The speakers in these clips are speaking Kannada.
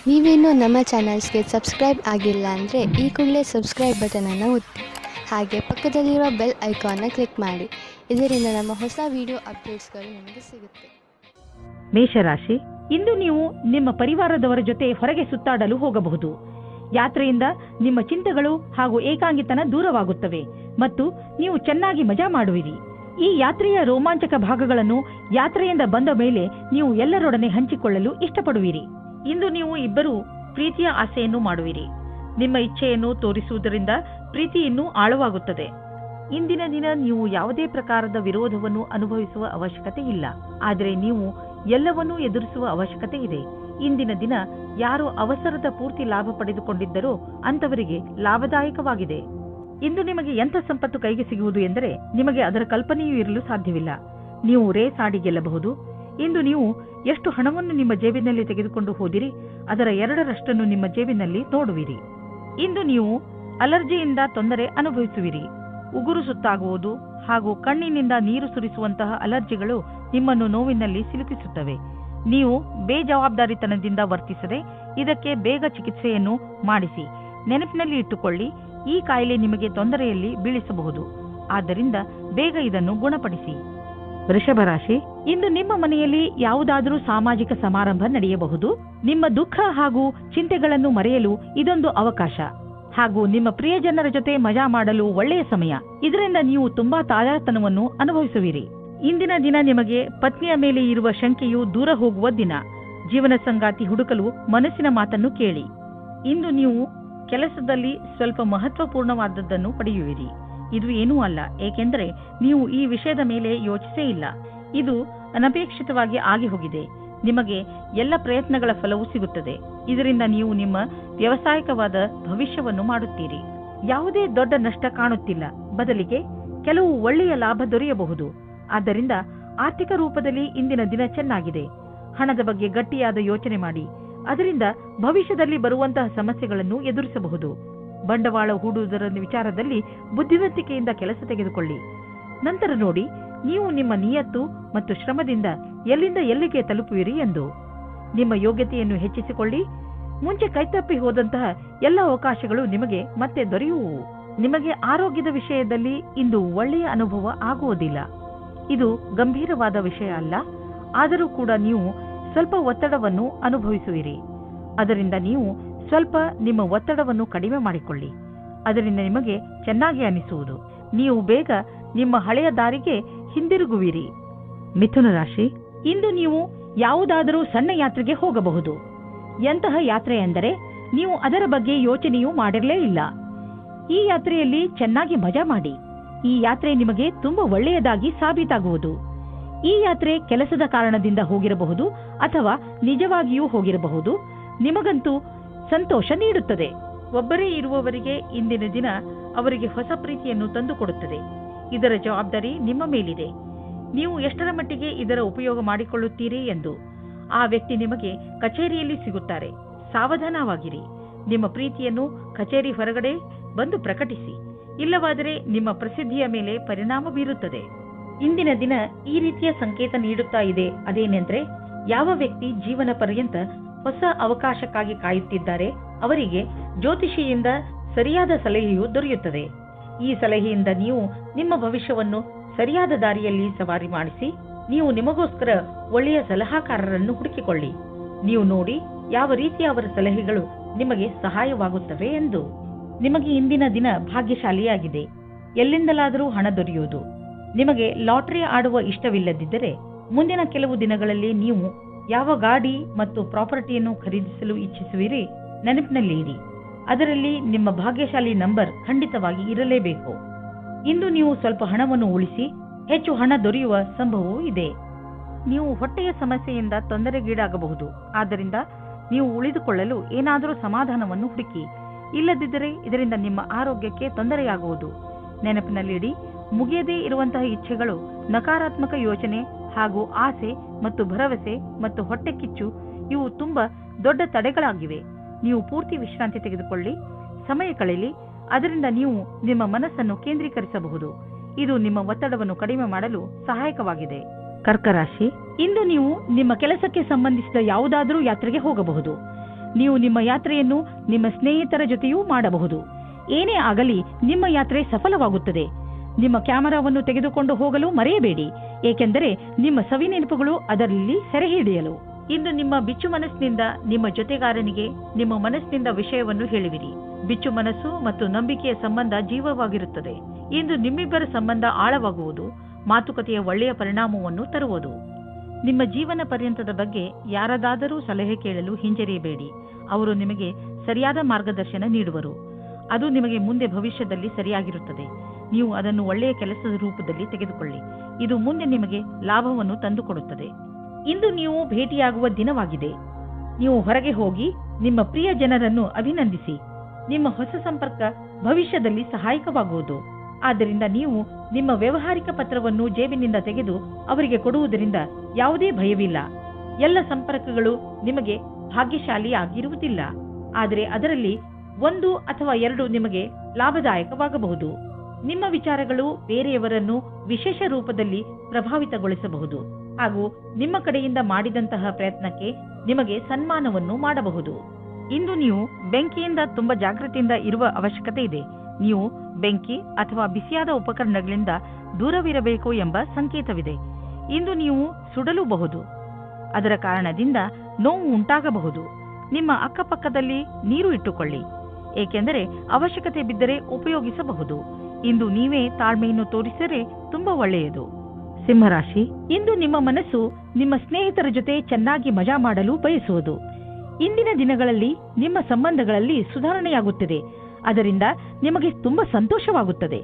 ನೀವೇನೂ ನಮ್ಮ ಚಾನಲ್ಸ್ಗೆ ಸಬ್ಸ್ಕ್ರೈಬ್ ಆಗಿಲ್ಲ ಅಂದರೆ ಈ ಕೂಡಲೇ ಸಬ್ಸ್ಕ್ರೈಬ್ ಬಟನನ್ನು ಒತ್ತಿ ಹಾಗೆ ಪಕ್ಕದಲ್ಲಿರೋ ಬೆಲ್ ಐಕಾನ್ನ ಕ್ಲಿಕ್ ಮಾಡಿ. ಇದರಿಂದ ನಮ್ಮ ಹೊಸ ವಿಡಿಯೋ ಅಪ್ಡೇಟ್ಸ್ಗಳು ನಿಮಗೆ ಸಿಗುತ್ತೆ. ಮೇಷರಾಶಿ, ಇಂದು ನೀವು ನಿಮ್ಮ ಪರಿವಾರದವರ ಜೊತೆ ಹೊರಗೆ ಸುತ್ತಾಡಲು ಹೋಗಬಹುದು. ಯಾತ್ರೆಯಿಂದ ನಿಮ್ಮ ಚಿಂತೆಗಳು ಹಾಗೂ ಏಕಾಂಗಿತನ ದೂರವಾಗುತ್ತವೆ ಮತ್ತು ನೀವು ಚೆನ್ನಾಗಿ ಮಜಾ ಮಾಡುವಿರಿ. ಈ ಯಾತ್ರೆಯ ರೋಮಾಂಚಕ ಭಾಗಗಳನ್ನು ಯಾತ್ರೆಯಿಂದ ಬಂದ ಮೇಲೆ ನೀವು ಎಲ್ಲರೊಡನೆ ಹಂಚಿಕೊಳ್ಳಲು ಇಷ್ಟಪಡುವಿರಿ. ಇಂದು ನೀವು ಇಬ್ಬರು ಪ್ರೀತಿಯ ಆಸೆಯನ್ನು ಮಾಡುವಿರಿ. ನಿಮ್ಮ ಇಚ್ಛೆಯನ್ನು ತೋರಿಸುವುದರಿಂದ ಪ್ರೀತಿ ಇನ್ನೂ ಆಳವಾಗುತ್ತದೆ. ಇಂದಿನ ದಿನ ನೀವು ಯಾವುದೇ ಪ್ರಕಾರದ ವಿರೋಧವನ್ನು ಅನುಭವಿಸುವ ಅವಶ್ಯಕತೆ ಇಲ್ಲ, ಆದರೆ ನೀವು ಎಲ್ಲವನ್ನೂ ಎದುರಿಸುವ ಅವಶ್ಯಕತೆ ಇದೆ. ಇಂದಿನ ದಿನ ಯಾರು ಅವಸರದ ಪೂರ್ತಿ ಲಾಭ ಪಡೆದುಕೊಂಡಿದ್ದರೋ ಅಂತವರಿಗೆ ಲಾಭದಾಯಕವಾಗಿದೆ. ಇಂದು ನಿಮಗೆ ಎಂಥ ಸಂಪತ್ತು ಕೈಗೆ ಸಿಗುವುದು ಎಂದರೆ ನಿಮಗೆ ಅದರ ಕಲ್ಪನೆಯೂ ಇರಲು ಸಾಧ್ಯವಿಲ್ಲ. ನೀವು ರೇಸ್ ಆಡಿ ಗೆಲ್ಲಬಹುದು. ಇಂದು ನೀವು ಎಷ್ಟು ಹಣವನ್ನು ನಿಮ್ಮ ಜೇಬಿನಲ್ಲಿ ತೆಗೆದುಕೊಂಡು ಹೋದಿರಿ ಅದರ 2ರಷ್ಟನ್ನು ನಿಮ್ಮ ಜೇಬಿನಲ್ಲಿ ನೋಡುವಿರಿ. ಇಂದು ನೀವು ಅಲರ್ಜಿಯಿಂದ ತೊಂದರೆ ಅನುಭವಿಸುವಿರಿ. ಉಗುರು ಸುತ್ತಾಗುವುದು ಹಾಗೂ ಕಣ್ಣಿನಿಂದ ನೀರು ಸುರಿಸುವಂತಹ ಅಲರ್ಜಿಗಳು ನಿಮ್ಮನ್ನು ನೋವಿನಲ್ಲಿ ಸಿಲುಕಿಸುತ್ತವೆ. ನೀವು ಬೇಜವಾಬ್ದಾರಿತನದಿಂದ ವರ್ತಿಸದೆ ಇದಕ್ಕೆ ಬೇಗ ಚಿಕಿತ್ಸೆಯನ್ನು ಮಾಡಿಸಿ. ನೆನಪಿನಲ್ಲಿ ಇಟ್ಟುಕೊಳ್ಳಿ, ಈ ಕಾಯಿಲೆ ನಿಮಗೆ ತೊಂದರೆಯಲ್ಲಿ ಬೀಳಿಸಬಹುದು. ಆದ್ದರಿಂದ ಬೇಗ ಇದನ್ನು ಗುಣಪಡಿಸಿ. ವೃಷಭ ರಾಶಿ, ಇಂದು ನಿಮ್ಮ ಮನೆಯಲ್ಲಿ ಯಾವುದಾದರೂ ಸಾಮಾಜಿಕ ಸಮಾರಂಭ ನಡೆಯಬಹುದು. ನಿಮ್ಮ ದುಃಖ ಹಾಗೂ ಚಿಂತೆಗಳನ್ನು ಮರೆಯಲು ಇದೊಂದು ಅವಕಾಶ ಹಾಗೂ ನಿಮ್ಮ ಪ್ರಿಯಜನರ ಜೊತೆ ಮಜಾ ಮಾಡಲು ಒಳ್ಳೆಯ ಸಮಯ. ಇದರಿಂದ ನೀವು ತುಂಬಾ ತಾಜಾತನವನ್ನು ಅನುಭವಿಸುವಿರಿ. ಇಂದಿನ ದಿನ ನಿಮಗೆ ಪತ್ನಿಯ ಮೇಲೆ ಇರುವ ಶಂಕೆಯು ದೂರ ಹೋಗುವ ದಿನ. ಜೀವನ ಸಂಗಾತಿ ಹುಡುಕಲು ಮನಸ್ಸಿನ ಮಾತನ್ನು ಕೇಳಿ. ಇಂದು ನೀವು ಕೆಲಸದಲ್ಲಿ ಸ್ವಲ್ಪ ಮಹತ್ವಪೂರ್ಣವಾದದ್ದನ್ನು ಪಡೆಯುವಿರಿ. ಇದು ಏನೂ ಅಲ್ಲ, ಏಕೆಂದರೆ ನೀವು ಈ ವಿಷಯದ ಮೇಲೆ ಯೋಚಿಸೇ ಇಲ್ಲ. ಇದು ಅನಪೇಕ್ಷಿತವಾಗಿ ಆಗಿ ಹೋಗಿದೆ. ನಿಮಗೆ ಎಲ್ಲ ಪ್ರಯತ್ನಗಳ ಫಲವೂ ಸಿಗುತ್ತದೆ. ಇದರಿಂದ ನೀವು ನಿಮ್ಮ ವ್ಯವಸಾಯಿಕವಾದ ಭವಿಷ್ಯವನ್ನು ಮಾಡುತ್ತೀರಿ. ಯಾವುದೇ ದೊಡ್ಡ ನಷ್ಟ ಕಾಣುತ್ತಿಲ್ಲ, ಬದಲಿಗೆ ಕೆಲವು ಒಳ್ಳೆಯ ಲಾಭ ದೊರೆಯಬಹುದು. ಆದ್ದರಿಂದ ಆರ್ಥಿಕ ರೂಪದಲ್ಲಿ ಇಂದಿನ ದಿನ ಚೆನ್ನಾಗಿದೆ. ಹಣದ ಬಗ್ಗೆ ಗಟ್ಟಿಯಾದ ಯೋಚನೆ ಮಾಡಿ. ಅದರಿಂದ ಭವಿಷ್ಯದಲ್ಲಿ ಬರುವಂತಹ ಸಮಸ್ಯೆಗಳನ್ನು ಎದುರಿಸಬಹುದು. ಬಂಡವಾಳ ಹೂಡುವುದರ ವಿಚಾರದಲ್ಲಿ ಬುದ್ಧಿವಂತಿಕೆಯಿಂದ ಕೆಲಸ ತೆಗೆದುಕೊಳ್ಳಿ. ನಂತರ ನೋಡಿ ನೀವು ನಿಮ್ಮ ನಿಯತ್ತು ಮತ್ತು ಶ್ರಮದಿಂದ ಎಲ್ಲಿಂದ ಎಲ್ಲಿಗೆ ತಲುಪುವಿರಿ ಎಂದು. ನಿಮ್ಮ ಯೋಗ್ಯತೆಯನ್ನು ಹೆಚ್ಚಿಸಿಕೊಳ್ಳಿ. ಮುಂಚೆ ಕೈತಪ್ಪಿ ಹೋದಂತಹ ಎಲ್ಲ ಅವಕಾಶಗಳು ನಿಮಗೆ ಮತ್ತೆ ದೊರೆಯುವು. ನಿಮಗೆ ಆರೋಗ್ಯದ ವಿಷಯದಲ್ಲಿ ಇಂದು ಒಳ್ಳೆಯ ಅನುಭವ ಆಗುವುದಿಲ್ಲ. ಇದು ಗಂಭೀರವಾದ ವಿಷಯ ಅಲ್ಲ, ಆದರೂ ಕೂಡ ನೀವು ಸ್ವಲ್ಪ ಒತ್ತಡವನ್ನು ಅನುಭವಿಸುವಿರಿ. ಅದರಿಂದ ನೀವು ಸ್ವಲ್ಪ ನಿಮ್ಮ ಒತ್ತಡವನ್ನು ಕಡಿಮೆ ಮಾಡಿಕೊಳ್ಳಿ. ಅದರಿಂದ ನಿಮಗೆ ಚೆನ್ನಾಗಿ ಅನಿಸುವುದು. ನೀವು ಬೇಗ ನಿಮ್ಮ ಹಳೆಯ ದಾರಿಗೆ ಹಿಂದಿರುಗುವಿರಿ. ಮಿಥುನ ರಾಶಿ, ಇಂದು ನೀವು ಯಾವುದಾದರೂ ಸಣ್ಣ ಯಾತ್ರೆಗೆ ಹೋಗಬಹುದು. ಎಂತಹ ಯಾತ್ರೆ ಎಂದರೆ ನೀವು ಅದರ ಬಗ್ಗೆ ಯೋಚನೆಯೂ ಮಾಡಿರಲೇ ಇಲ್ಲ. ಈ ಯಾತ್ರೆಯಲ್ಲಿ ಚೆನ್ನಾಗಿ ಮಜಾ ಮಾಡಿ. ಈ ಯಾತ್ರೆ ನಿಮಗೆ ತುಂಬಾ ಒಳ್ಳೆಯದಾಗಿ ಸಾಬೀತಾಗುವುದು. ಈ ಯಾತ್ರೆ ಕೆಲಸದ ಕಾರಣದಿಂದ ಹೋಗಿರಬಹುದು ಅಥವಾ ನಿಜವಾಗಿಯೂ ಹೋಗಿರಬಹುದು. ನಿಮಗಂತೂ ಸಂತೋಷ ನೀಡುತ್ತದೆ. ಒಬ್ಬರೇ ಇರುವವರಿಗೆ ಇಂದಿನ ದಿನ ಅವರಿಗೆ ಹೊಸ ಪ್ರೀತಿಯನ್ನು ತಂದುಕೊಡುತ್ತದೆ. ಇದರ ಜವಾಬ್ದಾರಿ ನಿಮ್ಮ ಮೇಲಿದೆ. ನೀವು ಎಷ್ಟರ ಮಟ್ಟಿಗೆ ಇದರ ಉಪಯೋಗ ಮಾಡಿಕೊಳ್ಳುತ್ತೀರಿ ಎಂದು. ಆ ವ್ಯಕ್ತಿ ನಿಮಗೆ ಕಚೇರಿಯಲ್ಲಿ ಸಿಗುತ್ತಾರೆ. ಸಾವಧಾನವಾಗಿರಿ. ನಿಮ್ಮ ಪ್ರೀತಿಯನ್ನು ಕಚೇರಿ ಹೊರಗಡೆ ಬಂದು ಪ್ರಕಟಿಸಿ. ಇಲ್ಲವಾದರೆ ನಿಮ್ಮ ಪ್ರಸಿದ್ಧಿಯ ಮೇಲೆ ಪರಿಣಾಮ ಬೀರುತ್ತದೆ. ಇಂದಿನ ದಿನ ಈ ರೀತಿಯ ಸಂಕೇತ ನೀಡುತ್ತಾ ಇದೆ. ಅದೇನೆಂದ್ರೆ, ಯಾವ ವ್ಯಕ್ತಿ ಜೀವನ ಪರ್ಯಂತ ಹೊಸ ಅವಕಾಶಕ್ಕಾಗಿ ಕಾಯುತ್ತಿದ್ದಾರೆ ಅವರಿಗೆ ಜ್ಯೋತಿಷಿಯಿಂದ ಸರಿಯಾದ ಸಲಹೆಯು ದೊರೆಯುತ್ತದೆ. ಈ ಸಲಹೆಯಿಂದ ನೀವು ನಿಮ್ಮ ಭವಿಷ್ಯವನ್ನು ಸರಿಯಾದ ದಾರಿಯಲ್ಲಿ ಸವಾರಿ ಮಾಡಿಸಿ. ನೀವು ನಿಮಗೋಸ್ಕರ ಒಳ್ಳೆಯ ಸಲಹಾಕಾರರನ್ನು ಹುಡುಕಿಕೊಳ್ಳಿ. ನೀವು ನೋಡಿ ಯಾವ ರೀತಿಯ ಅವರ ಸಲಹೆಗಳು ನಿಮಗೆ ಸಹಾಯವಾಗುತ್ತವೆ ಎಂದು. ನಿಮಗೆ ಇಂದಿನ ದಿನ ಭಾಗ್ಯಶಾಲಿಯಾಗಿದೆ. ಎಲ್ಲಿಂದಲಾದರೂ ಹಣ ದೊರೆಯುವುದು. ನಿಮಗೆ ಲಾಟರಿ ಆಡುವ ಇಷ್ಟವಿಲ್ಲದಿದ್ದರೆ ಮುಂದಿನ ಕೆಲವು ದಿನಗಳಲ್ಲಿ ನೀವು ಯಾವ ಗಾಡಿ ಮತ್ತು ಪ್ರಾಪರ್ಟಿಯನ್ನು ಖರೀದಿಸಲು ಇಚ್ಛಿಸುವಿರಿ ನೆನಪಿನಲ್ಲಿ ಇರಿ. ಅದರಲ್ಲಿ ನಿಮ್ಮ ಭಾಗ್ಯಶಾಲಿ ನಂಬರ್ ಖಂಡಿತವಾಗಿ ಇರಲೇಬೇಕು. ಇಂದು ನೀವು ಸ್ವಲ್ಪ ಹಣವನ್ನು ಉಳಿಸಿ. ಹೆಚ್ಚು ಹಣ ದೊರೆಯುವ ಸಂಭವವೂ ಇದೆ. ನೀವು ಹೊಟ್ಟೆಯ ಸಮಸ್ಯೆಯಿಂದ ತೊಂದರೆಗೀಡಾಗಬಹುದು. ಆದ್ದರಿಂದ ನೀವು ಉಳಿದುಕೊಳ್ಳಲು ಏನಾದರೂ ಸಮಾಧಾನವನ್ನು ಹುಡುಕಿ. ಇಲ್ಲದಿದ್ದರೆ ಇದರಿಂದ ನಿಮ್ಮ ಆರೋಗ್ಯಕ್ಕೆ ತೊಂದರೆಯಾಗುವುದು. ನೆನಪಿನಲ್ಲಿಡಿ, ಮುಗಿಯದೇ ಇರುವಂತಹ ಇಚ್ಛೆಗಳು, ನಕಾರಾತ್ಮಕ ಯೋಚನೆ ಹಾಗೂ ಆಸೆ ಮತ್ತು ಭರವಸೆ ಮತ್ತು ಹೊಟ್ಟೆ ಕಿಚ್ಚು ಇವು ತುಂಬಾ ದೊಡ್ಡ ತಡೆಗಳಾಗಿವೆ. ನೀವು ಪೂರ್ತಿ ವಿಶ್ರಾಂತಿ ತೆಗೆದುಕೊಳ್ಳಿ, ಸಮಯ ಕಳೆಯಲಿ. ಅದರಿಂದ ನೀವು ನಿಮ್ಮ ಮನಸ್ಸನ್ನು ಕೇಂದ್ರೀಕರಿಸಬಹುದು. ಇದು ನಿಮ್ಮ ಒತ್ತಡವನ್ನು ಕಡಿಮೆ ಮಾಡಲು ಸಹಾಯಕವಾಗಿದೆ. ಕರ್ಕ ರಾಶಿ, ಇಂದು ನೀವು ನಿಮ್ಮ ಕೆಲಸಕ್ಕೆ ಸಂಬಂಧಿಸಿದ ಯಾವುದಾದರೂ ಯಾತ್ರೆಗೆ ಹೋಗಬಹುದು. ನೀವು ನಿಮ್ಮ ಯಾತ್ರೆಯನ್ನು ನಿಮ್ಮ ಸ್ನೇಹಿತರ ಜೊತೆಯೂ ಮಾಡಬಹುದು. ಏನೇ ಆಗಲಿ ನಿಮ್ಮ ಯಾತ್ರೆ ಸಫಲವಾಗುತ್ತದೆ. ನಿಮ್ಮ ಕ್ಯಾಮೆರಾವನ್ನು ತೆಗೆದುಕೊಂಡು ಹೋಗಲು ಮರೆಯಬೇಡಿ, ಏಕೆಂದರೆ ನಿಮ್ಮ ಸವಿನೆನಪುಗಳು ಅದರಲ್ಲಿ ಸೆರೆ ಹಿಡಿಯಲು. ಇಂದು ನಿಮ್ಮ ಬಿಚ್ಚು ಮನಸ್ಸಿನಿಂದ ನಿಮ್ಮ ಜೊತೆಗಾರನಿಗೆ ನಿಮ್ಮ ಮನಸ್ಸಿನಿಂದ ವಿಷಯವನ್ನು ಹೇಳಿವಿರಿ. ಬಿಚ್ಚು ಮನಸ್ಸು ಮತ್ತು ನಂಬಿಕೆಯ ಸಂಬಂಧ ಜೀವವಾಗಿರುತ್ತದೆ. ಇಂದು ನಿಮ್ಮಿಬ್ಬರ ಸಂಬಂಧ ಆಳವಾಗುವುದು, ಮಾತುಕತೆಯ ಒಳ್ಳೆಯ ಪರಿಣಾಮವನ್ನು ತರುವುದು. ನಿಮ್ಮ ಜೀವನ ಪರ್ಯಂತದ ಬಗ್ಗೆ ಯಾರದಾದರೂ ಸಲಹೆ ಕೇಳಲು ಹಿಂಜರಿಯಬೇಡಿ. ಅವರು ನಿಮಗೆ ಸರಿಯಾದ ಮಾರ್ಗದರ್ಶನ ನೀಡುವರು. ಅದು ನಿಮಗೆ ಮುಂದೆ ಭವಿಷ್ಯದಲ್ಲಿ ಸರಿಯಾಗಿರುತ್ತದೆ. ನೀವು ಅದನ್ನು ಒಳ್ಳೆಯ ಕೆಲಸದ ರೂಪದಲ್ಲಿ ತೆಗೆದುಕೊಳ್ಳಿ. ಇದು ಮುಂದೆ ನಿಮಗೆ ಲಾಭವನ್ನು ತಂದುಕೊಡುತ್ತದೆ. ಇಂದು ನೀವು ಭೇಟಿಯಾಗುವ ದಿನವಾಗಿದೆ. ನೀವು ಹೊರಗೆ ಹೋಗಿ ನಿಮ್ಮ ಪ್ರಿಯ ಜನರನ್ನು ಅಭಿನಂದಿಸಿ. ನಿಮ್ಮ ಹೊಸ ಸಂಪರ್ಕ ಭವಿಷ್ಯದಲ್ಲಿ ಸಹಾಯಕವಾಗುವುದು. ಆದ್ದರಿಂದ ನೀವು ನಿಮ್ಮ ವ್ಯವಹಾರಿಕ ಪತ್ರವನ್ನು ಜೇಬಿನಿಂದ ತೆಗೆದು ಅವರಿಗೆ ಕೊಡುವುದರಿಂದ ಯಾವುದೇ ಭಯವಿಲ್ಲ. ಎಲ್ಲ ಸಂಪರ್ಕಗಳು ನಿಮಗೆ ಭಾಗ್ಯಶಾಲಿಯಾಗಿರುವುದಿಲ್ಲ, ಆದರೆ ಅದರಲ್ಲಿ 1 ಅಥವಾ 2 ನಿಮಗೆ ಲಾಭದಾಯಕವಾಗಬಹುದು. ನಿಮ್ಮ ವಿಚಾರಗಳು ಬೇರೆಯವರನ್ನು ವಿಶೇಷ ರೂಪದಲ್ಲಿ ಪ್ರಭಾವಿತಗೊಳಿಸಬಹುದು ಹಾಗೂ ನಿಮ್ಮ ಕಡೆಯಿಂದ ಮಾಡಿದಂತಹ ಪ್ರಯತ್ನಕ್ಕೆ ನಿಮಗೆ ಸನ್ಮಾನವನ್ನು ಮಾಡಬಹುದು. ಇಂದು ನೀವು ಬೆಂಕಿಯಿಂದ ತುಂಬಾ ಜಾಗೃತಿಯಿಂದ ಇರುವ ಅವಶ್ಯಕತೆ ಇದೆ. ನೀವು ಬೆಂಕಿ ಅಥವಾ ಬಿಸಿಯಾದ ಉಪಕರಣಗಳಿಂದ ದೂರವಿರಬೇಕು ಎಂಬ ಸಂಕೇತವಿದೆ. ಇಂದು ನೀವು ಸುಡಲೂಬಹುದು. ಅದರ ಕಾರಣದಿಂದ ನೋವು ಉಂಟಾಗಬಹುದು. ನಿಮ್ಮ ಅಕ್ಕಪಕ್ಕದಲ್ಲಿ ನೀರು ಇಟ್ಟುಕೊಳ್ಳಿ, ಏಕೆಂದರೆ ಅವಶ್ಯಕತೆ ಬಿದ್ದರೆ ಉಪಯೋಗಿಸಬಹುದು. ಇಂದು ನೀವೇ ತಾಳ್ಮೆಯನ್ನು ತೋರಿಸಿದರೆ ತುಂಬಾ ಒಳ್ಳೆಯದು. ಸಿಂಹರಾಶಿ, ಇಂದು ನಿಮ್ಮ ಮನಸ್ಸು ನಿಮ್ಮ ಸ್ನೇಹಿತರ ಜೊತೆ ಚೆನ್ನಾಗಿ ಮಜಾ ಮಾಡಲು ಬಯಸುವುದು. ಇಂದಿನ ದಿನಗಳಲ್ಲಿ ನಿಮ್ಮ ಸಂಬಂಧಗಳಲ್ಲಿ ಸುಧಾರಣೆಯಾಗುತ್ತದೆ. ಅದರಿಂದ ನಿಮಗೆ ತುಂಬಾ ಸಂತೋಷವಾಗುತ್ತದೆ.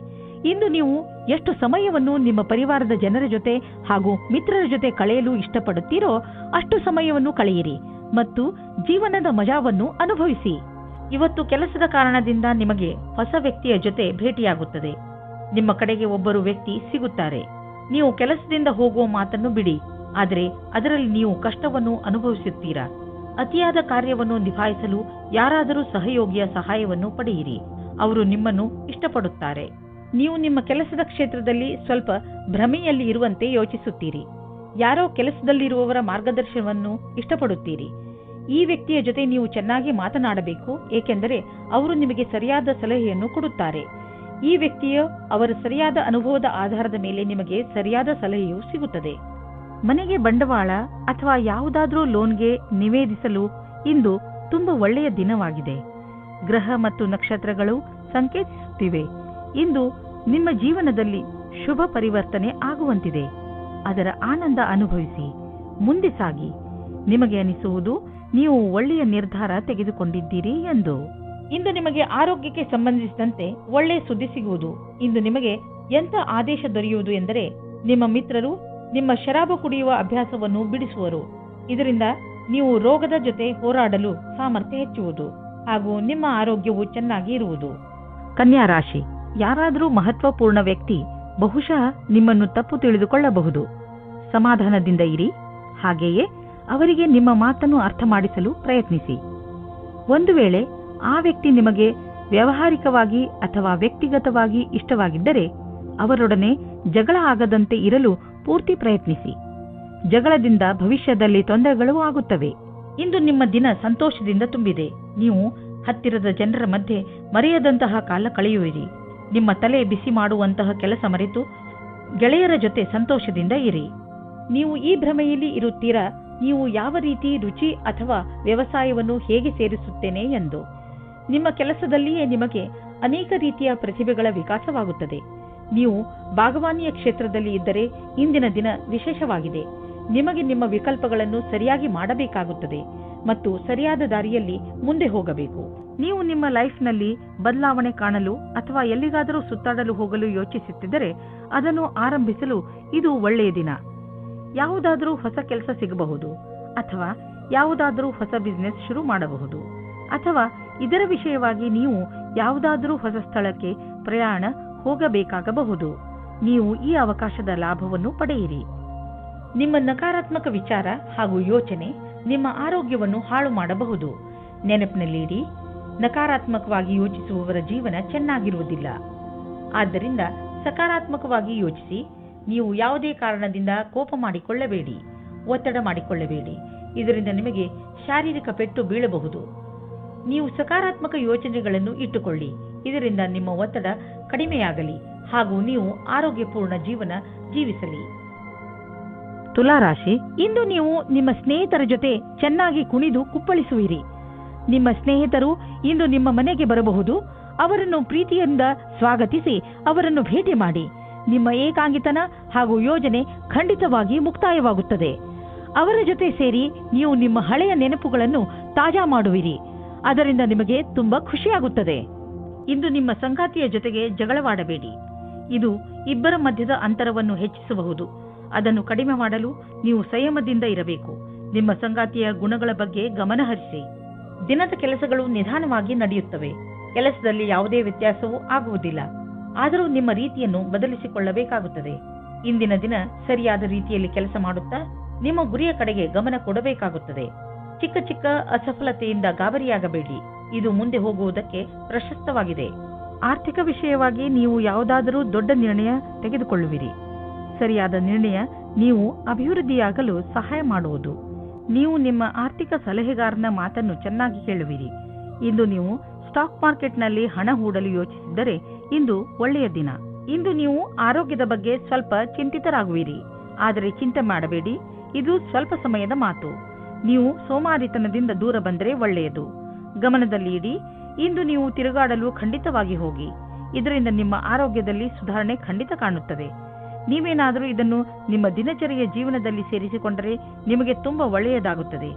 ಇಂದು ನೀವು ಎಷ್ಟು ಸಮಯವನ್ನು ನಿಮ್ಮ ಪರಿವಾರದ ಜನರ ಜೊತೆ ಹಾಗೂ ಮಿತ್ರರ ಜೊತೆ ಕಳೆಯಲು ಇಷ್ಟಪಡುತ್ತೀರೋ ಅಷ್ಟು ಸಮಯವನ್ನು ಕಳೆಯಿರಿ ಮತ್ತು ಜೀವನದ ಮಜಾವನ್ನು ಅನುಭವಿಸಿ. ಇವತ್ತು ಕೆಲಸದ ಕಾರಣದಿಂದ ನಿಮಗೆ ಹೊಸ ವ್ಯಕ್ತಿಯ ಜೊತೆ ಭೇಟಿಯಾಗುತ್ತದೆ. ನಿಮ್ಮ ಕಡೆಗೆ ಒಬ್ಬರು ವ್ಯಕ್ತಿ ಸಿಗುತ್ತಾರೆ. ನೀವು ಕೆಲಸದಿಂದ ಹೋಗುವ ಮಾತನ್ನು ಬಿಡಿ, ಆದರೆ ಅದರಲ್ಲಿ ನೀವು ಕಷ್ಟವನ್ನು ಅನುಭವಿಸುತ್ತೀರಾ. ಅತಿಯಾದ ಕಾರ್ಯವನ್ನು ನಿಭಾಯಿಸಲು ಯಾರಾದರೂ ಸಹಯೋಗಿಯ ಸಹಾಯವನ್ನು ಪಡೆಯಿರಿ. ಅವರು ನಿಮ್ಮನ್ನು ಇಷ್ಟಪಡುತ್ತಾರೆ. ನೀವು ನಿಮ್ಮ ಕೆಲಸದ ಕ್ಷೇತ್ರದಲ್ಲಿ ಸ್ವಲ್ಪ ಭ್ರಮೆಯಲ್ಲಿ ಇರುವಂತೆ ಯೋಚಿಸುತ್ತೀರಿ. ಯಾರೋ ಕೆಲಸದಲ್ಲಿರುವವರ ಮಾರ್ಗದರ್ಶನವನ್ನು ಇಷ್ಟಪಡುತ್ತೀರಿ. ಈ ವ್ಯಕ್ತಿಯ ಜೊತೆ ನೀವು ಚೆನ್ನಾಗಿ ಮಾತನಾಡಬೇಕು, ಏಕೆಂದರೆ ಅವರು ನಿಮಗೆ ಸರಿಯಾದ ಸಲಹೆಯನ್ನು ಕೊಡುತ್ತಾರೆ. ಈ ವ್ಯಕ್ತಿಯು ಅವರ ಸರಿಯಾದ ಅನುಭವದ ಆಧಾರದ ಮೇಲೆ ನಿಮಗೆ ಸರಿಯಾದ ಸಲಹೆಯು ಸಿಗುತ್ತದೆ. ಮನೆಗೆ ಬಂಡವಾಳ ಅಥವಾ ಯಾವುದಾದ್ರೂ ಲೋನ್ಗೆ ನಿವೇದಿಸಲು ಇಂದು ತುಂಬಾ ಒಳ್ಳೆಯ ದಿನವಾಗಿದೆ. ಗ್ರಹ ಮತ್ತು ನಕ್ಷತ್ರಗಳು ಸಂಕೇತಿಸುತ್ತಿವೆ. ಇಂದು ನಿಮ್ಮ ಜೀವನದಲ್ಲಿ ಶುಭ ಪರಿವರ್ತನೆ ಆಗುವಂತಿದೆ. ಅದರ ಆನಂದ ಅನುಭವಿಸಿ ಮುಂದೆ ಸಾಗಿ. ನಿಮಗೆ ಅನಿಸುವುದು ನೀವು ಒಳ್ಳೆಯ ನಿರ್ಧಾರ ತೆಗೆದುಕೊಂಡಿದ್ದೀರಿ ಎಂದು. ಇಂದು ನಿಮಗೆ ಆರೋಗ್ಯಕ್ಕೆ ಸಂಬಂಧಿಸಿದಂತೆ ಒಳ್ಳೆಯ ಸುದ್ದಿ ಸಿಗುವುದು. ಇಂದು ನಿಮಗೆ ಎಂಥ ಆದೇಶ ದೊರೆಯುವುದು ಎಂದರೆ ನಿಮ್ಮ ಮಿತ್ರರು ನಿಮ್ಮ ಶರಾಬು ಕುಡಿಯುವ ಅಭ್ಯಾಸವನ್ನು ಬಿಡಿಸುವರು. ಇದರಿಂದ ನೀವು ರೋಗದ ಜೊತೆ ಹೋರಾಡಲು ಸಾಮರ್ಥ್ಯ ಹೆಚ್ಚುವುದು ಹಾಗೂ ನಿಮ್ಮ ಆರೋಗ್ಯವು ಚೆನ್ನಾಗಿ ಇರುವುದು. ಕನ್ಯಾ ರಾಶಿ, ಯಾರಾದರೂ ಮಹತ್ವಪೂರ್ಣ ವ್ಯಕ್ತಿ ಬಹುಶಃ ನಿಮ್ಮನ್ನು ತಪ್ಪು ತಿಳಿದುಕೊಳ್ಳಬಹುದು. ಸಮಾಧಾನದಿಂದ ಇರಿ. ಹಾಗೆಯೇ ಅವರಿಗೆ ನಿಮ್ಮ ಮಾತನ್ನು ಅರ್ಥ ಮಾಡಿಸಲು ಪ್ರಯತ್ನಿಸಿ. ಒಂದು ವೇಳೆ ಆ ವ್ಯಕ್ತಿ ನಿಮಗೆ ವ್ಯಾವಹಾರಿಕವಾಗಿ ಅಥವಾ ವ್ಯಕ್ತಿಗತವಾಗಿ ಇಷ್ಟವಾಗಿದ್ದರೆ ಅವರೊಡನೆ ಜಗಳ ಆಗದಂತೆ ಇರಲು ಪೂರ್ತಿ ಪ್ರಯತ್ನಿಸಿ. ಜಗಳದಿಂದ ಭವಿಷ್ಯದಲ್ಲಿ ತೊಂದರೆಗಳು ಆಗುತ್ತವೆ. ಇಂದು ನಿಮ್ಮ ದಿನ ಸಂತೋಷದಿಂದ ತುಂಬಿದೆ. ನೀವು ಹತ್ತಿರದ ಜನರ ಮಧ್ಯೆ ಮರೆಯದಂತಹ ಕಾಲ ಕಳೆಯುವಿರಿ. ನಿಮ್ಮ ತಲೆ ಬಿಸಿ ಮಾಡುವಂತಹ ಕೆಲಸ ಮರೆತು ಗೆಳೆಯರ ಜೊತೆ ಸಂತೋಷದಿಂದ ಇರಿ. ನೀವು ಈ ಭ್ರಮೆಯಲ್ಲಿ ಇರುತ್ತೀರಾ, ನೀವು ಯಾವ ರೀತಿ ರುಚಿ ಅಥವಾ ವ್ಯವಸಾಯವನ್ನು ಹೇಗೆ ಸೇರಿಸುತ್ತೇನೆ ಎಂದು. ನಿಮ್ಮ ಕೆಲಸದಲ್ಲಿಯೇ ನಿಮಗೆ ಅನೇಕ ರೀತಿಯ ಪ್ರತಿಭೆಗಳ ವಿಕಾಸವಾಗುತ್ತದೆ. ನೀವು ಬಾಗವಾನಿಯ ಕ್ಷೇತ್ರದಲ್ಲಿ ಇದ್ದರೆ ಇಂದಿನ ದಿನ ವಿಶೇಷವಾಗಿದೆ. ನಿಮಗೆ ನಿಮ್ಮ ವಿಕಲ್ಪಗಳನ್ನು ಸರಿಯಾಗಿ ಮಾಡಬೇಕಾಗುತ್ತದೆ ಮತ್ತು ಸರಿಯಾದ ದಾರಿಯಲ್ಲಿ ಮುಂದೆ ಹೋಗಬೇಕು. ನೀವು ನಿಮ್ಮ ಲೈಫ್ನಲ್ಲಿ ಬದಲಾವಣೆ ಕಾಣಲು ಅಥವಾ ಎಲ್ಲಿಗಾದರೂ ಸುತ್ತಾಡಲು ಹೋಗಲು ಯೋಚಿಸುತ್ತಿದ್ದರೆ ಅದನ್ನು ಆರಂಭಿಸಲು ಇದು ಒಳ್ಳೆಯ ದಿನ. ಯಾವುದಾದರೂ ಹೊಸ ಕೆಲಸ ಸಿಗಬಹುದು ಅಥವಾ ಯಾವುದಾದರೂ ಹೊಸ ಬಿಸಿನೆಸ್ ಶುರು ಮಾಡಬಹುದು ಅಥವಾ ಇದರ ವಿಷಯವಾಗಿ ನೀವು ಯಾವುದಾದರೂ ಹೊಸ ಸ್ಥಳಕ್ಕೆ ಪ್ರಯಾಣ ಹೋಗಬೇಕಾಗಬಹುದು. ನೀವು ಈ ಅವಕಾಶದ ಲಾಭವನ್ನು ಪಡೆಯಿರಿ. ನಿಮ್ಮ ನಕಾರಾತ್ಮಕ ವಿಚಾರ ಹಾಗೂ ಯೋಚನೆ ನಿಮ್ಮ ಆರೋಗ್ಯವನ್ನು ಹಾಳು ಮಾಡಬಹುದು. ನೆನಪಿನಲ್ಲಿಡಿ, ನಕಾರಾತ್ಮಕವಾಗಿ ಯೋಚಿಸುವವರ ಜೀವನ ಚೆನ್ನಾಗಿರುವುದಿಲ್ಲ. ಆದ್ದರಿಂದ ಸಕಾರಾತ್ಮಕವಾಗಿ ಯೋಚಿಸಿ. ನೀವು ಯಾವುದೇ ಕಾರಣದಿಂದ ಕೋಪ ಮಾಡಿಕೊಳ್ಳಬೇಡಿ, ಒತ್ತಡ ಮಾಡಿಕೊಳ್ಳಬೇಡಿ. ಇದರಿಂದ ನಿಮಗೆ ಶಾರೀರಿಕ ಪೆಟ್ಟು ಬೀಳಬಹುದು. ನೀವು ಸಕಾರಾತ್ಮಕ ಯೋಚನೆಗಳನ್ನು ಇಟ್ಟುಕೊಳ್ಳಿ. ಇದರಿಂದ ನಿಮ್ಮ ಒತ್ತಡ ಕಡಿಮೆಯಾಗಲಿ ಹಾಗೂ ನೀವು ಆರೋಗ್ಯಪೂರ್ಣ ಜೀವನ ಜೀವಿಸಲಿ. ತುಲಾರಾಶಿ, ಇಂದು ನೀವು ನಿಮ್ಮ ಸ್ನೇಹಿತರ ಜೊತೆ ಚೆನ್ನಾಗಿ ಕುಣಿದು ಕುಪ್ಪಳಿಸುವಿರಿ. ನಿಮ್ಮ ಸ್ನೇಹಿತರು ಇಂದು ನಿಮ್ಮ ಮನೆಗೆ ಬರಬಹುದು. ಅವರನ್ನು ಪ್ರೀತಿಯಿಂದ ಸ್ವಾಗತಿಸಿ ಅವರನ್ನು ಭೇಟಿ ಮಾಡಿ. ನಿಮ್ಮ ಏಕಾಂಗಿತನ ಹಾಗೂ ಯೋಜನೆ ಖಂಡಿತವಾಗಿ ಮುಕ್ತಾಯವಾಗುತ್ತದೆ. ಅವರ ಜೊತೆ ಸೇರಿ ನೀವು ನಿಮ್ಮ ಹಳೆಯ ನೆನಪುಗಳನ್ನು ತಾಜಾ ಮಾಡುವಿರಿ. ಅದರಿಂದ ನಿಮಗೆ ತುಂಬಾ ಖುಷಿಯಾಗುತ್ತದೆ. ಇಂದು ನಿಮ್ಮ ಸಂಗಾತಿಯ ಜೊತೆಗೆ ಜಗಳವಾಡಬೇಡಿ. ಇದು ಇಬ್ಬರ ಮಧ್ಯದ ಅಂತರವನ್ನು ಹೆಚ್ಚಿಸಬಹುದು. ಅದನ್ನು ಕಡಿಮೆ ಮಾಡಲು ನೀವು ಸಂಯಮದಿಂದ ಇರಬೇಕು. ನಿಮ್ಮ ಸಂಗಾತಿಯ ಗುಣಗಳ ಬಗ್ಗೆ ಗಮನ ಹರಿಸಿ. ದಿನದ ಕೆಲಸಗಳು ನಿಧಾನವಾಗಿ ನಡೆಯುತ್ತವೆ. ಕೆಲಸದಲ್ಲಿ ಯಾವುದೇ ವ್ಯತ್ಯಾಸವೂ ಆಗುವುದಿಲ್ಲ. ಆದರೂ ನಿಮ್ಮ ರೀತಿಯನ್ನು ಬದಲಿಸಿಕೊಳ್ಳಬೇಕಾಗುತ್ತದೆ. ಇಂದಿನ ದಿನ ಸರಿಯಾದ ರೀತಿಯಲ್ಲಿ ಕೆಲಸ ಮಾಡುತ್ತಾ ನಿಮ್ಮ ಗುರಿಯ ಕಡೆಗೆ ಗಮನ ಕೊಡಬೇಕಾಗುತ್ತದೆ. ಚಿಕ್ಕ ಚಿಕ್ಕ ಅಸಫಲತೆಯಿಂದ ಗಾಬರಿಯಾಗಬೇಡಿ. ಇದು ಮುಂದೆ ಹೋಗುವುದಕ್ಕೆ ಪ್ರಶಸ್ತವಾಗಿದೆ. ಆರ್ಥಿಕ ವಿಷಯವಾಗಿ ನೀವು ಯಾವುದಾದರೂ ದೊಡ್ಡ ನಿರ್ಣಯ ತೆಗೆದುಕೊಳ್ಳುವಿರಿ. ಸರಿಯಾದ ನಿರ್ಣಯ ನೀವು ಅಭಿವೃದ್ಧಿಯಾಗಲು ಸಹಾಯ ಮಾಡುವುದು. ನೀವು ನಿಮ್ಮ ಆರ್ಥಿಕ ಸಲಹೆಗಾರನ ಮಾತನ್ನು ಚೆನ್ನಾಗಿ ಕೇಳುವಿರಿ. ಇಂದು ನೀವು ಸ್ಟಾಕ್ ಮಾರ್ಕೆಟ್ನಲ್ಲಿ ಹಣ ಹೂಡಲು ಯೋಚಿಸಿದ್ದರೆ ಇಂದು ಒಳ್ಳೆಯ ದಿನ. ಇಂದು ನೀವು ಆರೋಗ್ಯದ ಬಗ್ಗೆ ಸ್ವಲ್ಪ ಚಿಂತಿತರಾಗುವಿರಿ. ಆದರೆ ಚಿಂತೆ ಮಾಡಬೇಡಿ, ಇದು ಸ್ವಲ್ಪ ಸಮಯದ ಮಾತು. ನೀವು ಸೋಮಾರಿತನದಿಂದ ದೂರ ಬಂದರೆ ಒಳ್ಳೆಯದು. ಗಮನದಲ್ಲಿ ಇಡಿ, ಇಂದು ನೀವು ತಿರುಗಾಡಲು ಖಂಡಿತವಾಗಿ ಹೋಗಿ. ಇದರಿಂದ ನಿಮ್ಮ ಆರೋಗ್ಯದಲ್ಲಿ ಸುಧಾರಣೆ ಖಂಡಿತ ಕಾಣುತ್ತದೆ. ನೀವೇನಾದರೂ ಇದನ್ನು ನಿಮ್ಮ ದಿನಚರಿಯ ಜೀವನದಲ್ಲಿ ಸೇರಿಸಿಕೊಂಡರೆ ನಿಮಗೆ ತುಂಬಾ ಒಳ್ಳೆಯದಾಗುತ್ತದೆ.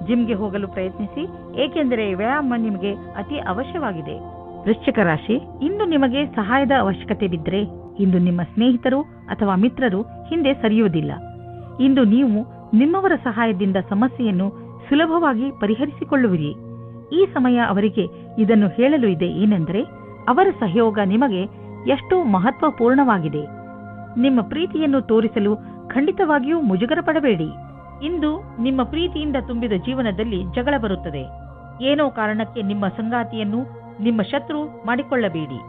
ಜಿಮ್ಗೆ ಹೋಗಲು ಪ್ರಯತ್ನಿಸಿ, ಏಕೆಂದರೆ ವ್ಯಾಯಾಮ ನಿಮಗೆ ಅತಿ ಅವಶ್ಯವಾಗಿದೆ. ವೃಶ್ಚಿಕ ರಾಶಿ, ಇಂದು ನಿಮಗೆ ಸಹಾಯದ ಅವಶ್ಯಕತೆ ಬಿದ್ದರೆ ಇಂದು ನಿಮ್ಮ ಸ್ನೇಹಿತರು ಅಥವಾ ಮಿತ್ರರು ಹಿಂದೆ ಸರಿಯುವುದಿಲ್ಲ. ಇಂದು ನೀವು ನಿಮ್ಮವರ ಸಹಾಯದಿಂದ ಸಮಸ್ಯೆಯನ್ನು ಸುಲಭವಾಗಿ ಪರಿಹರಿಸಿಕೊಳ್ಳುವಿರಿ. ಈ ಸಮಯ ಅವರಿಗೆ ಇದನ್ನು ಹೇಳಲು ಇದೆ ಏನೆಂದರೆ ಅವರ ಸಹಯೋಗ ನಿಮಗೆ ಎಷ್ಟು ಮಹತ್ವಪೂರ್ಣವಾಗಿದೆ. ನಿಮ್ಮ ಪ್ರೀತಿಯನ್ನು ತೋರಿಸಲು ಖಂಡಿತವಾಗಿಯೂ ಮುಜುಗರ ಪಡಬೇಡಿ. ಇಂದು ನಿಮ್ಮ ಪ್ರೀತಿಯಿಂದ ತುಂಬಿದ ಜೀವನದಲ್ಲಿ ಜಗಳ ಬರುತ್ತದೆ. ಏನೋ ಕಾರಣಕ್ಕೆ ನಿಮ್ಮ ಸಂಗಾತಿಯನ್ನು ನಿಮ್ಮ ಶತ್ರು ಮಾಡಿಕೊಳ್ಳಬೇಡಿ.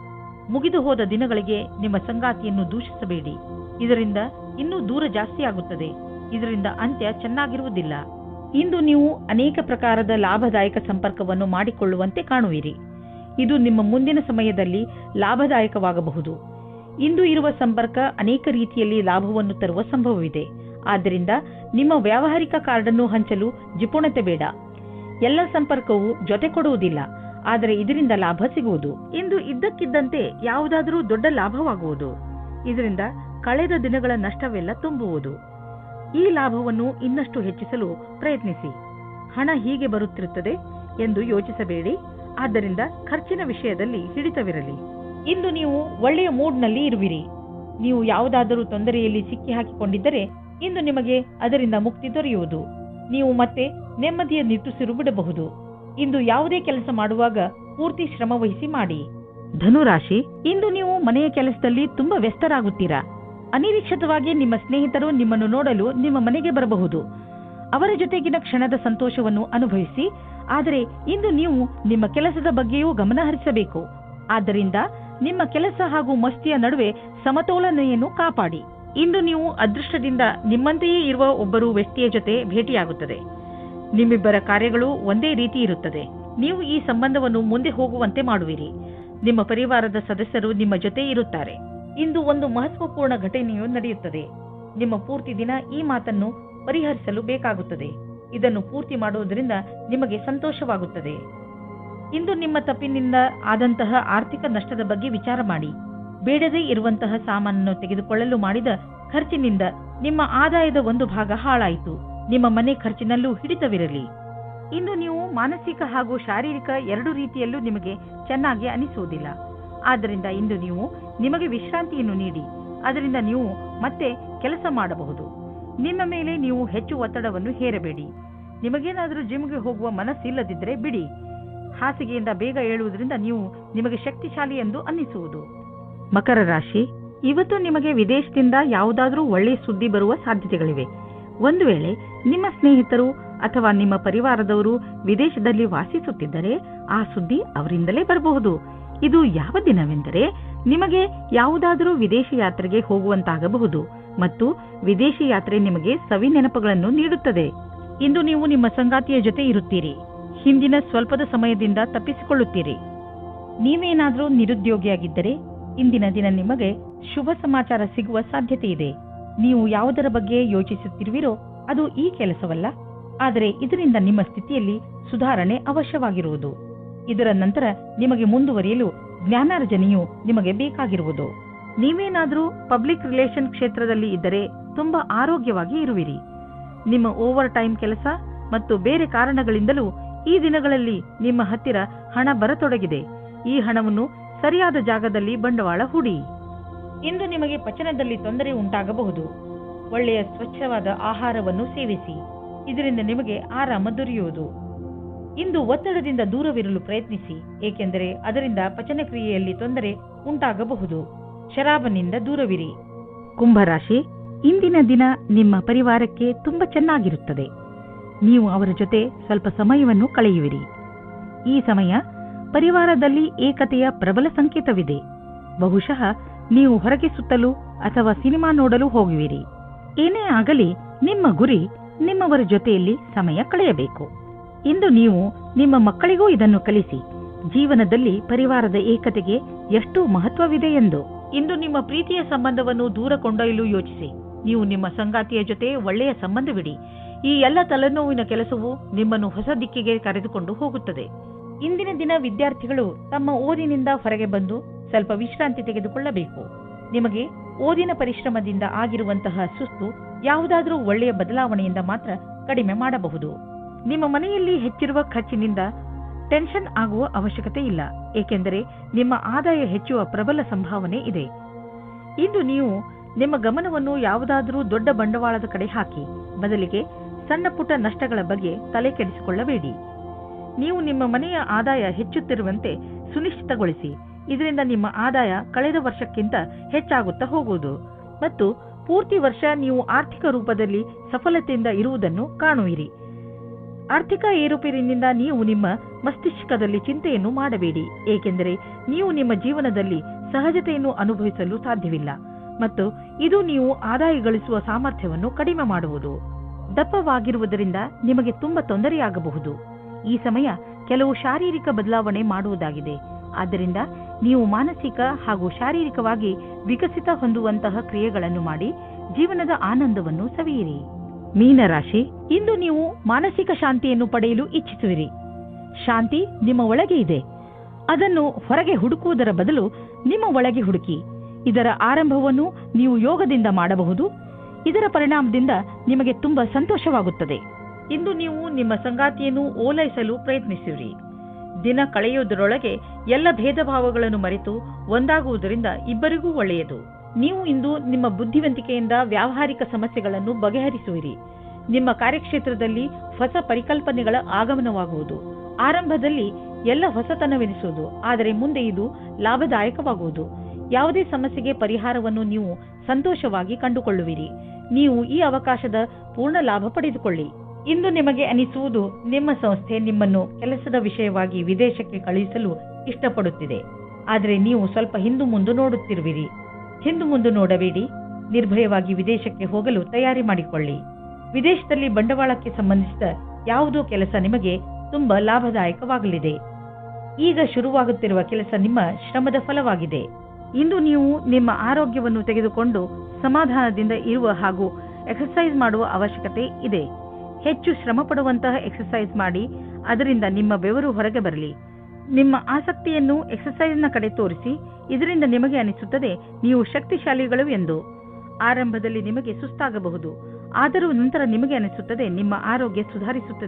ಮುಗಿದು ಹೋದ ದಿನಗಳಿಗೆ ನಿಮ್ಮ ಸಂಗಾತಿಯನ್ನು ದೂಷಿಸಬೇಡಿ. ಇದರಿಂದ ಇನ್ನೂ ದೂರ ಜಾಸ್ತಿಯಾಗುತ್ತದೆ. ಇದರಿಂದ ಅಂತ್ಯ ಚೆನ್ನಾಗಿರುವುದಿಲ್ಲ. ಇಂದು ನೀವು ಅನೇಕ ಪ್ರಕಾರದ ಲಾಭದಾಯಕ ಸಂಪರ್ಕವನ್ನು ಮಾಡಿಕೊಳ್ಳುವಂತೆ ಕಾಣುವಿರಿ. ಇದು ನಿಮ್ಮ ಮುಂದಿನ ಸಮಯದಲ್ಲಿ ಲಾಭದಾಯಕವಾಗಬಹುದು. ಇಂದು ಇರುವ ಸಂಪರ್ಕ ಅನೇಕ ರೀತಿಯಲ್ಲಿ ಲಾಭವನ್ನು ತರುವ ಸಂಭವವಿದೆ. ಆದ್ದರಿಂದ ನಿಮ್ಮ ವ್ಯಾವಹಾರಿಕ ಕಾರ್ಡನ್ನು ಹಂಚಲು ಜಿಪುಣತೆ ಬೇಡ. ಎಲ್ಲ ಸಂಪರ್ಕವು ಜೊತೆ ಕೊಡುವುದಿಲ್ಲ, ಆದರೆ ಇದರಿಂದ ಲಾಭ ಸಿಗುವುದು. ಇಂದು ಇದ್ದಕ್ಕಿದ್ದಂತೆ ಯಾವುದಾದರೂ ದೊಡ್ಡ ಲಾಭವಾಗುವುದು. ಇದರಿಂದ ಕಳೆದ ದಿನಗಳ ನಷ್ಟವೆಲ್ಲ ತುಂಬುವುದು. ಈ ಲಾಭವನ್ನು ಇನ್ನಷ್ಟು ಹೆಚ್ಚಿಸಲು ಪ್ರಯತ್ನಿಸಿ. ಹಣ ಹೀಗೆ ಬರುತ್ತಿರುತ್ತದೆ ಎಂದು ಯೋಚಿಸಬೇಡಿ. ಆದ್ದರಿಂದ ಖರ್ಚಿನ ವಿಷಯದಲ್ಲಿ ಹಿಡಿತವಿರಲಿ. ಇಂದು ನೀವು ಒಳ್ಳೆಯ ಮೂಡ್ನಲ್ಲಿ ಇರುವಿರಿ. ನೀವು ಯಾವುದಾದರೂ ತೊಂದರೆಯಲ್ಲಿ ಸಿಕ್ಕಿ ಹಾಕಿಕೊಂಡಿದ್ದರೆ ಇಂದು ನಿಮಗೆ ಅದರಿಂದ ಮುಕ್ತಿ ದೊರೆಯುವುದು. ನೀವು ಮತ್ತೆ ನೆಮ್ಮದಿಯ ನಿಟ್ಟುಸಿರು ಬಿಡಬಹುದು. ಇಂದು ಯಾವುದೇ ಕೆಲಸ ಮಾಡುವಾಗ ಪೂರ್ತಿ ಶ್ರಮ ವಹಿಸಿ ಮಾಡಿ. ಧನುರಾಶಿ, ಇಂದು ನೀವು ಮನೆಯ ಕೆಲಸದಲ್ಲಿ ತುಂಬಾ ವ್ಯಸ್ತರಾಗುತ್ತೀರಾ. ಅನಿರೀಕ್ಷಿತವಾಗಿ ನಿಮ್ಮ ಸ್ನೇಹಿತರು ನಿಮ್ಮನ್ನು ನೋಡಲು ನಿಮ್ಮ ಮನೆಗೆ ಬರಬಹುದು. ಅವರ ಜೊತೆಗಿನ ಕ್ಷಣದ ಸಂತೋಷವನ್ನು ಅನುಭವಿಸಿ. ಆದರೆ ಇಂದು ನೀವು ನಿಮ್ಮ ಕೆಲಸದ ಬಗ್ಗೆಯೂ ಗಮನ ಹರಿಸಬೇಕು. ಆದ್ದರಿಂದ ನಿಮ್ಮ ಕೆಲಸ ಹಾಗೂ ಮಸ್ತಿಯ ನಡುವೆ ಸಮತೋಲನೆಯನ್ನು ಕಾಪಾಡಿ. ಇಂದು ನೀವು ಅದೃಷ್ಟದಿಂದ ನಿಮ್ಮಂತೆಯೇ ಇರುವ ಒಬ್ಬರು ವ್ಯಕ್ತಿಯ ಜೊತೆ ಭೇಟಿಯಾಗುತ್ತದೆ. ನಿಮ್ಮಿಬ್ಬರ ಕಾರ್ಯಗಳು ಒಂದೇ ರೀತಿ ಇರುತ್ತದೆ. ನೀವು ಈ ಸಂಬಂಧವನ್ನು ಮುಂದೆ ಹೋಗುವಂತೆ ಮಾಡುವಿರಿ. ನಿಮ್ಮ ಪರಿವಾರದ ಸದಸ್ಯರು ನಿಮ್ಮ ಜೊತೆ ಇರುತ್ತಾರೆ. ಇಂದು ಒಂದು ಮಹತ್ವಪೂರ್ಣ ಘಟನೆಯು ನಡೆಯುತ್ತದೆ. ನಿಮ್ಮ ಪೂರ್ತಿ ದಿನ ಈ ಮಾತನ್ನು ಪರಿಹರಿಸಲು ಬೇಕಾಗುತ್ತದೆ. ಇದನ್ನು ಪೂರ್ತಿ ಮಾಡುವುದರಿಂದ ನಿಮಗೆ ಸಂತೋಷವಾಗುತ್ತದೆ. ಇಂದು ನಿಮ್ಮ ತಪ್ಪಿನಿಂದ ಆದಂತಹ ಆರ್ಥಿಕ ನಷ್ಟದ ಬಗ್ಗೆ ವಿಚಾರ ಮಾಡಿ. ಬೇಡದೇ ಇರುವಂತಹ ಸಾಮಾನನ್ನು ತೆಗೆದುಕೊಳ್ಳಲು ಮಾಡಿದ ಖರ್ಚಿನಿಂದ ನಿಮ್ಮ ಆದಾಯದ ಒಂದು ಭಾಗ ಹಾಳಾಯಿತು. ನಿಮ್ಮ ಮನೆ ಖರ್ಚಿನಲ್ಲೂ ಹಿಡಿತವಿರಲಿ. ಇಂದು ನೀವು ಮಾನಸಿಕ ಹಾಗೂ ಶಾರೀರಿಕ ಎರಡು ರೀತಿಯಲ್ಲೂ ನಿಮಗೆ ಚೆನ್ನಾಗಿ ಅನಿಸುವುದಿಲ್ಲ. ಆದ್ದರಿಂದ ಇಂದು ನೀವು ನಿಮಗೆ ವಿಶ್ರಾಂತಿಯನ್ನು ನೀಡಿ. ಅದರಿಂದ ನೀವು ಮತ್ತೆ ಕೆಲಸ ಮಾಡಬಹುದು. ನಿಮ್ಮ ಮೇಲೆ ನೀವು ಹೆಚ್ಚು ಒತ್ತಡವನ್ನು ಹೇರಬೇಡಿ. ನಿಮಗೇನಾದರೂ ಜಿಮ್ಗೆ ಹೋಗುವ ಮನಸ್ಸಿಲ್ಲದಿದ್ದರೆ ಬಿಡಿ. ಹಾಸಿಗೆಯಿಂದ ಬೇಗ ಏಳುವುದರಿಂದ ನೀವು ನಿಮಗೆ ಶಕ್ತಿಶಾಲಿ ಎಂದು ಅನ್ನಿಸುವುದು. ಮಕರ ರಾಶಿ, ಇವತ್ತು ನಿಮಗೆ ವಿದೇಶದಿಂದ ಯಾವುದಾದ್ರೂ ಒಳ್ಳೆಯ ಸುದ್ದಿ ಬರುವ ಸಾಧ್ಯತೆಗಳಿವೆ. ಒಂದು ವೇಳೆ ನಿಮ್ಮ ಸ್ನೇಹಿತರು ಅಥವಾ ನಿಮ್ಮ ಪರಿವಾರದವರು ವಿದೇಶದಲ್ಲಿ ವಾಸಿಸುತ್ತಿದ್ದರೆ ಆ ಸುದ್ದಿ ಅವರಿಂದಲೇ ಬರಬಹುದು. ಇದು ಯಾವ ದಿನವೆಂದರೆ ನಿಮಗೆ ಯಾವುದಾದರೂ ವಿದೇಶಿ ಯಾತ್ರೆಗೆ ಹೋಗುವಂತಾಗಬಹುದು ಮತ್ತು ವಿದೇಶಿ ಯಾತ್ರೆ ನಿಮಗೆ ಸವಿ ನೆನಪುಗಳನ್ನು ನೀಡುತ್ತದೆ. ಇಂದು ನೀವು ನಿಮ್ಮ ಸಂಗಾತಿಯ ಜೊತೆ ಇರುತ್ತೀರಿ. ಹಿಂದಿನ ಸ್ವಲ್ಪದ ಸಮಯದಿಂದ ತಪ್ಪಿಸಿಕೊಳ್ಳುತ್ತೀರಿ. ನೀವೇನಾದರೂ ನಿರುದ್ಯೋಗಿಯಾಗಿದ್ದರೆ ಇಂದಿನ ದಿನ ನಿಮಗೆ ಶುಭ ಸಮಾಚಾರ ಸಿಗುವ ಸಾಧ್ಯತೆ ಇದೆ. ನೀವು ಯಾವುದರ ಬಗ್ಗೆ ಯೋಚಿಸುತ್ತಿರುವಿರೋ ಅದು ಈ ಕೆಲಸವಲ್ಲ, ಆದರೆ ಇದರಿಂದ ನಿಮ್ಮ ಸ್ಥಿತಿಯಲ್ಲಿ ಸುಧಾರಣೆ ಅವಶ್ಯವಾಗಿರುವುದು. ಇದರ ನಂತರ ನಿಮಗೆ ಮುಂದುವರಿಯಲು ಜ್ಞಾನಾರ್ಜನೆಯು ನಿಮಗೆ ಬೇಕಾಗಿರುವುದು. ನೀವೇನಾದರೂ ಪಬ್ಲಿಕ್ ರಿಲೇಷನ್ ಕ್ಷೇತ್ರದಲ್ಲಿ ಇದ್ದರೆ ತುಂಬಾ ಆರೋಗ್ಯವಾಗಿ ಇರುವಿರಿ. ನಿಮ್ಮ ಓವರ್ ಟೈಮ್ ಕೆಲಸ ಮತ್ತು ಬೇರೆ ಕಾರಣಗಳಿಂದಲೂ ಈ ದಿನಗಳಲ್ಲಿ ನಿಮ್ಮ ಹತ್ತಿರ ಹಣ ಬರತೊಡಗಿದೆ. ಈ ಹಣವನ್ನು ಸರಿಯಾದ ಜಾಗದಲ್ಲಿ ಬಂಡವಾಳ ಹೂಡಿ. ಇಂದು ನಿಮಗೆ ಪಚನದಲ್ಲಿ ತೊಂದರೆ ಉಂಟಾಗಬಹುದು. ಒಳ್ಳೆಯ ಸ್ವಚ್ಛವಾದ ಆಹಾರವನ್ನು ಸೇವಿಸಿ. ಇದರಿಂದ ನಿಮಗೆ ಆರಾಮ ದೊರೆಯುವುದು. ಇಂದು ಒತ್ತಡದಿಂದ ದೂರವಿರಲು ಪ್ರಯತ್ನಿಸಿ, ಏಕೆಂದರೆ ಅದರಿಂದ ಪಚನ ಕ್ರಿಯೆಯಲ್ಲಿ ತೊಂದರೆ ಉಂಟಾಗಬಹುದು. ಶರಾಬನಿಂದ ದೂರವಿರಿ. ಕುಂಭರಾಶಿ, ಇಂದಿನ ದಿನ ನಿಮ್ಮ ಪರಿವಾರಕ್ಕೆ ತುಂಬಾ ಚೆನ್ನಾಗಿರುತ್ತದೆ. ನೀವು ಅವರ ಜೊತೆ ಸ್ವಲ್ಪ ಸಮಯವನ್ನು ಕಳೆಯುವಿರಿ. ಈ ಸಮಯ ಪರಿವಾರದಲ್ಲಿ ಏಕತೆಯ ಪ್ರಬಲ ಸಂಕೇತವಿದೆ. ಬಹುಶಃ ನೀವು ಹೊರಗೆ ಸುತ್ತಲು ಅಥವಾ ಸಿನಿಮಾ ನೋಡಲು ಹೋಗುವಿರಿ. ಏನೇ ಆಗಲಿ ನಿಮ್ಮ ಗುರಿ ನಿಮ್ಮವರ ಜೊತೆಯಲ್ಲಿ ಸಮಯ ಕಳೆಯಬೇಕು. ಇಂದು ನೀವು ನಿಮ್ಮ ಮಕ್ಕಳಿಗೂ ಇದನ್ನು ಕಲಿಸಿ, ಜೀವನದಲ್ಲಿ ಪರಿವಾರದ ಏಕತೆಗೆ ಎಷ್ಟು ಮಹತ್ವವಿದೆ ಎಂದು. ಇಂದು ನಿಮ್ಮ ಪ್ರೀತಿಯ ಸಂಬಂಧವನ್ನು ದೂರ ಕೊಂಡೊಯ್ಯಲು ಯೋಚಿಸಿ. ನೀವು ನಿಮ್ಮ ಸಂಗಾತಿಯ ಜೊತೆ ಒಳ್ಳೆಯ ಸಂಬಂಧವಿಡಿ. ಈ ಎಲ್ಲ ತಲೆನೋವಿನ ಕೆಲಸವು ನಿಮ್ಮನ್ನು ಹೊಸ ದಿಕ್ಕಿಗೆ ಕರೆದುಕೊಂಡು ಹೋಗುತ್ತದೆ. ಇಂದಿನ ದಿನ ವಿದ್ಯಾರ್ಥಿಗಳು ತಮ್ಮ ಓದಿನಿಂದ ಹೊರಗೆ ಬಂದು ಸ್ವಲ್ಪ ವಿಶ್ರಾಂತಿ ತೆಗೆದುಕೊಳ್ಳಬೇಕು. ನಿಮಗೆ ಓದಿನ ಪರಿಶ್ರಮದಿಂದ ಆಗಿರುವಂತಹ ಸುಸ್ತು ಯಾವುದಾದರೂ ಒಳ್ಳೆಯ ಬದಲಾವಣೆಯಿಂದ ಮಾತ್ರ ಕಡಿಮೆ ಮಾಡಬಹುದು. ನಿಮ್ಮ ಮನೆಯಲ್ಲಿ ಹೆಚ್ಚಿರುವ ಖರ್ಚಿನಿಂದ ಟೆನ್ಷನ್ ಆಗುವ ಅವಶ್ಯಕತೆ ಇಲ್ಲ, ಏಕೆಂದರೆ ನಿಮ್ಮ ಆದಾಯ ಹೆಚ್ಚುವ ಪ್ರಬಲ ಸಂಭಾವನೆ ಇದೆ. ಇಂದು ನೀವು ನಿಮ್ಮ ಗಮನವನ್ನು ಯಾವುದಾದರೂ ದೊಡ್ಡ ಬಂಡವಾಳದ ಕಡೆ ಹಾಕಿ, ಬದಲಿಗೆ ಸಣ್ಣ ಪುಟ್ಟ ನಷ್ಟಗಳ ಬಗ್ಗೆ ತಲೆ ಕೆಡಿಸಿಕೊಳ್ಳಬೇಡಿ. ನೀವು ನಿಮ್ಮ ಮನೆಯ ಆದಾಯ ಹೆಚ್ಚುತ್ತಿರುವಂತೆ ಸುನಿಶ್ಚಿತಗೊಳಿಸಿ. ಇದರಿಂದ ನಿಮ್ಮ ಆದಾಯ ಕಳೆದ ವರ್ಷಕ್ಕಿಂತ ಹೆಚ್ಚಾಗುತ್ತಾ ಹೋಗುವುದು ಮತ್ತು ಪೂರ್ತಿ ವರ್ಷ ನೀವು ಆರ್ಥಿಕ ರೂಪದಲ್ಲಿ ಸಫಲತೆಯಿಂದ ಇರುವುದನ್ನು ಕಾಣುವಿರಿ. ಆರ್ಥಿಕ ಏರುಪೇರಿನಿಂದ ನೀವು ನಿಮ್ಮ ಮಸ್ತಿಷ್ಕದಲ್ಲಿ ಚಿಂತೆಯನ್ನು ಮಾಡಬೇಡಿ, ಏಕೆಂದರೆ ನೀವು ನಿಮ್ಮ ಜೀವನದಲ್ಲಿ ಸಹಜತೆಯನ್ನು ಅನುಭವಿಸಲು ಸಾಧ್ಯವಿಲ್ಲ ಮತ್ತು ಇದು ನೀವು ಆದಾಯ ಗಳಿಸುವ ಸಾಮರ್ಥ್ಯವನ್ನು ಕಡಿಮೆ ಮಾಡುವುದು. ದಪ್ಪವಾಗಿರುವುದರಿಂದ ನಿಮಗೆ ತುಂಬಾ ತೊಂದರೆಯಾಗಬಹುದು. ಈ ಸಮಯ ಕೆಲವು ಶಾರೀರಿಕ ಬದಲಾವಣೆ ಮಾಡುವುದಾಗಿದೆ. ಆದ್ದರಿಂದ ನೀವು ಮಾನಸಿಕ ಹಾಗೂ ಶಾರೀರಿಕವಾಗಿ ವಿಕಸಿತ ಹೊಂದುವಂತಹ ಕ್ರಿಯೆಗಳನ್ನು ಮಾಡಿ ಜೀವನದ ಆನಂದವನ್ನು ಸವಿಯಿರಿ. ಮೀನರಾಶಿ, ಇಂದು ನೀವು ಮಾನಸಿಕ ಶಾಂತಿಯನ್ನು ಪಡೆಯಲು ಇಚ್ಛಿಸುವಿರಿ. ಶಾಂತಿ ನಿಮ್ಮ ಒಳಗೆ ಇದೆ. ಅದನ್ನು ಹೊರಗೆ ಹುಡುಕುವುದರ ಬದಲು ನಿಮ್ಮ ಒಳಗೆ ಹುಡುಕಿ. ಇದರ ಆರಂಭವನ್ನು ನೀವು ಯೋಗದಿಂದ ಮಾಡಬಹುದು. ಇದರ ಪರಿಣಾಮದಿಂದ ನಿಮಗೆ ತುಂಬಾ ಸಂತೋಷವಾಗುತ್ತದೆ. ಇಂದು ನೀವು ನಿಮ್ಮ ಸಂಗಾತಿಯನ್ನು ಓಲೈಸಲು ಪ್ರಯತ್ನಿಸಿರಿ. ದಿನ ಕಳೆಯುವುದರೊಳಗೆ ಎಲ್ಲ ಭೇದ ಭಾವಗಳನ್ನು ಮರೆತು ಒಂದಾಗುವುದರಿಂದ ಇಬ್ಬರಿಗೂ ಒಳ್ಳೆಯದು. ನೀವು ಇಂದು ನಿಮ್ಮ ಬುದ್ಧಿವಂತಿಕೆಯಿಂದ ವ್ಯಾವಹಾರಿಕ ಸಮಸ್ಯೆಗಳನ್ನು ಬಗೆಹರಿಸುವಿರಿ. ನಿಮ್ಮ ಕಾರ್ಯಕ್ಷೇತ್ರದಲ್ಲಿ ಹೊಸ ಪರಿಕಲ್ಪನೆಗಳ ಆಗಮನವಾಗುವುದು. ಆರಂಭದಲ್ಲಿ ಎಲ್ಲ ಹೊಸತನವೆನಿಸುವುದು, ಆದರೆ ಮುಂದೆ ಇದು ಲಾಭದಾಯಕವಾಗುವುದು. ಯಾವುದೇ ಸಮಸ್ಯೆಗೆ ಪರಿಹಾರವನ್ನು ನೀವು ಸಂತೋಷವಾಗಿ ಕಂಡುಕೊಳ್ಳುವಿರಿ. ನೀವು ಈ ಅವಕಾಶದ ಪೂರ್ಣ ಲಾಭ ಪಡೆದುಕೊಳ್ಳಿ. ಇಂದು ನಿಮಗೆ ಅನಿಸುವುದು ನಿಮ್ಮ ಸಂಸ್ಥೆ ನಿಮ್ಮನ್ನು ಕೆಲಸದ ವಿಷಯವಾಗಿ ವಿದೇಶಕ್ಕೆ ಕಳುಹಿಸಲು ಇಷ್ಟಪಡುತ್ತಿದೆ, ಆದರೆ ನೀವು ಸ್ವಲ್ಪ ಹಿಂದು ಮುಂದೆ ನೋಡುತ್ತಿರುವಿರಿ. ಹಿಂದು ಮುಂದೆ ನೋಡಬೇಡಿ. ನಿರ್ಭಯವಾಗಿ ವಿದೇಶಕ್ಕೆ ಹೋಗಲು ತಯಾರಿ ಮಾಡಿಕೊಳ್ಳಿ. ವಿದೇಶದಲ್ಲಿ ಬಂಡವಾಳಕ್ಕೆ ಸಂಬಂಧಿಸಿದ ಯಾವುದೋ ಕೆಲಸ ನಿಮಗೆ ತುಂಬಾ ಲಾಭದಾಯಕವಾಗಲಿದೆ. ಈಗ ಶುರುವಾಗುತ್ತಿರುವ ಕೆಲಸ ನಿಮ್ಮ ಶ್ರಮದ ಫಲವಾಗಿದೆ. ಇಂದು ನೀವು ನಿಮ್ಮ ಆರೋಗ್ಯವನ್ನು ತೆಗೆದುಕೊಂಡು ಸಮಾಧಾನದಿಂದ ಇರುವ ಹಾಗೂ ಎಕ್ಸರ್ಸೈಸ್ ಮಾಡುವ ಅವಶ್ಯಕತೆ ಇದೆ. ಹೆಚ್ಚು ಶ್ರಮ ಪಡುವಂತಹ ಎಕ್ಸರ್ಸೈಸ್ ಮಾಡಿ, ಅದರಿಂದ ನಿಮ್ಮ ಬೆವರು ಹೊರಗೆ ಬರಲಿ. ನಿಮ್ಮ ಆಸಕ್ತಿಯನ್ನು ಎಕ್ಸರ್ಸೈಸ್ನ ಕಡೆ ತೋರಿಸಿ. ಇದರಿಂದ ನಿಮಗೆ ಅನಿಸುತ್ತದೆ ನೀವು ಶಕ್ತಿಶಾಲಿಗಳು ಎಂದು. ಆರಂಭದಲ್ಲಿ ನಿಮಗೆ ಸುಸ್ತಾಗಬಹುದು, ಆದರೂ ನಂತರ ನಿಮಗೆ ಅನಿಸುತ್ತದೆ ನಿಮ್ಮ ಆರೋಗ್ಯ ಸುಧಾರಿಸುತ್ತದೆ.